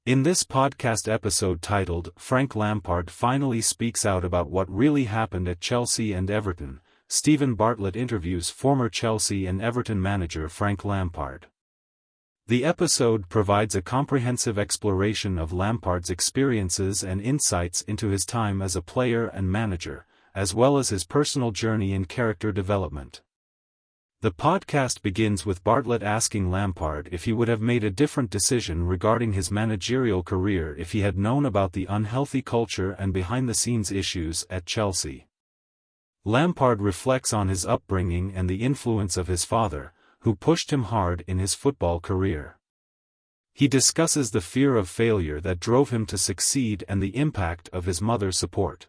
In this podcast episode titled, Frank Lampard Finally Speaks Out About What Really Happened at Chelsea and Everton, Stephen Bartlett interviews former Chelsea and Everton manager Frank Lampard. The episode provides a comprehensive exploration of Lampard's experiences and insights into his time as a player and manager, as well as his personal journey in character development. The podcast begins with Bartlett asking Lampard if he would have made a different decision regarding his managerial career if he had known about the unhealthy culture and behind-the-scenes issues at Chelsea. Lampard reflects on his upbringing and the influence of his father, who pushed him hard in his football career. He discusses the fear of failure that drove him to succeed and the impact of his mother's support.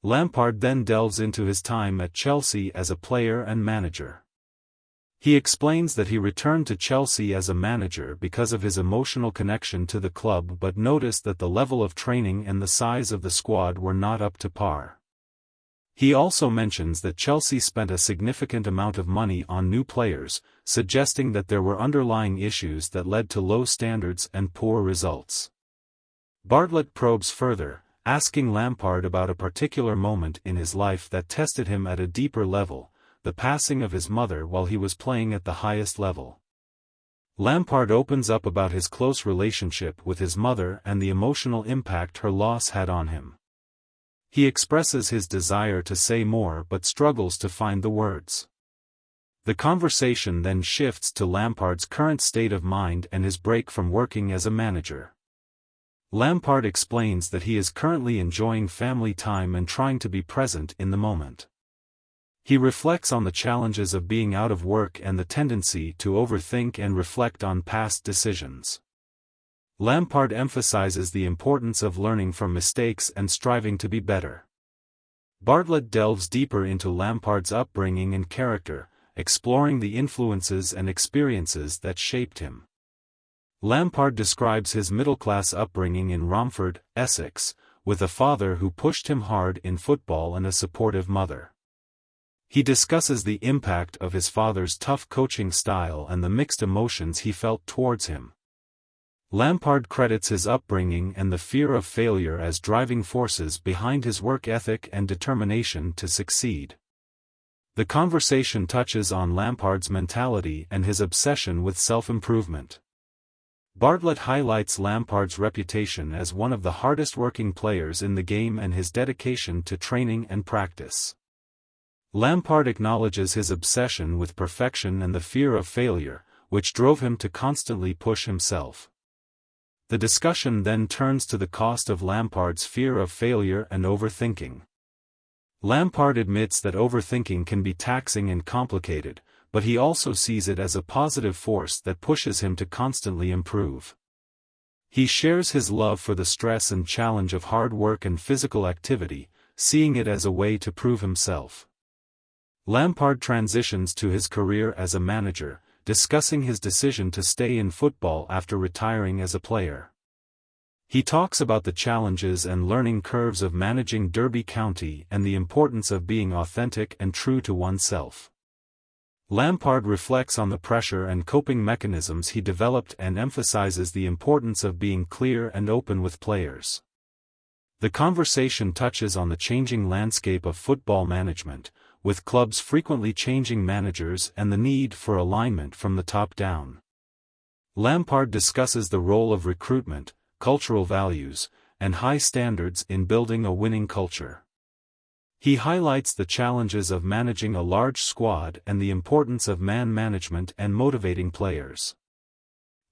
Lampard then delves into his time at Chelsea as a player and manager. He explains that he returned to Chelsea as a manager because of his emotional connection to the club but noticed that the level of training and the size of the squad were not up to par. He also mentions that Chelsea spent a significant amount of money on new players, suggesting that there were underlying issues that led to low standards and poor results. Bartlett probes further, asking Lampard about a particular moment in his life that tested him at a deeper level, the passing of his mother while he was playing at the highest level. Lampard opens up about his close relationship with his mother and the emotional impact her loss had on him. He expresses his desire to say more but struggles to find the words. The conversation then shifts to Lampard's current state of mind and his break from working as a manager. Lampard explains that he is currently enjoying family time and trying to be present in the moment. He reflects on the challenges of being out of work and the tendency to overthink and reflect on past decisions. Lampard emphasizes the importance of learning from mistakes and striving to be better. Bartlett delves deeper into Lampard's upbringing and character, exploring the influences and experiences that shaped him. Lampard describes his middle-class upbringing in Romford, Essex, with a father who pushed him hard in football and a supportive mother. He discusses the impact of his father's tough coaching style and the mixed emotions he felt towards him. Lampard credits his upbringing and the fear of failure as driving forces behind his work ethic and determination to succeed. The conversation touches on Lampard's mentality and his obsession with self-improvement. Bartlett highlights Lampard's reputation as one of the hardest-working players in the game and his dedication to training and practice. Lampard acknowledges his obsession with perfection and the fear of failure, which drove him to constantly push himself. The discussion then turns to the cost of Lampard's fear of failure and overthinking. Lampard admits that overthinking can be taxing and complicated, but he also sees it as a positive force that pushes him to constantly improve. He shares his love for the stress and challenge of hard work and physical activity, seeing it as a way to prove himself. Lampard transitions to his career as a manager, discussing his decision to stay in football after retiring as a player. He talks about the challenges and learning curves of managing Derby County and the importance of being authentic and true to oneself. Lampard reflects on the pressure and coping mechanisms he developed and emphasizes the importance of being clear and open with players. The conversation touches on the changing landscape of football management, with clubs frequently changing managers and the need for alignment from the top down. Lampard discusses the role of recruitment, cultural values, and high standards in building a winning culture. He highlights the challenges of managing a large squad and the importance of man management and motivating players.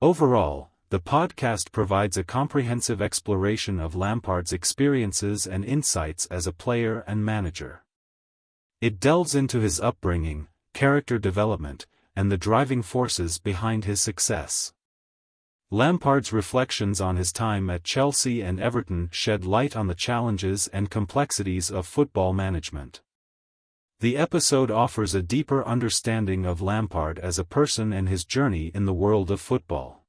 Overall, the podcast provides a comprehensive exploration of Lampard's experiences and insights as a player and manager. It delves into his upbringing, character development, and the driving forces behind his success. Lampard's reflections on his time at Chelsea and Everton shed light on the challenges and complexities of football management. The episode offers a deeper understanding of Lampard as a person and his journey in the world of football.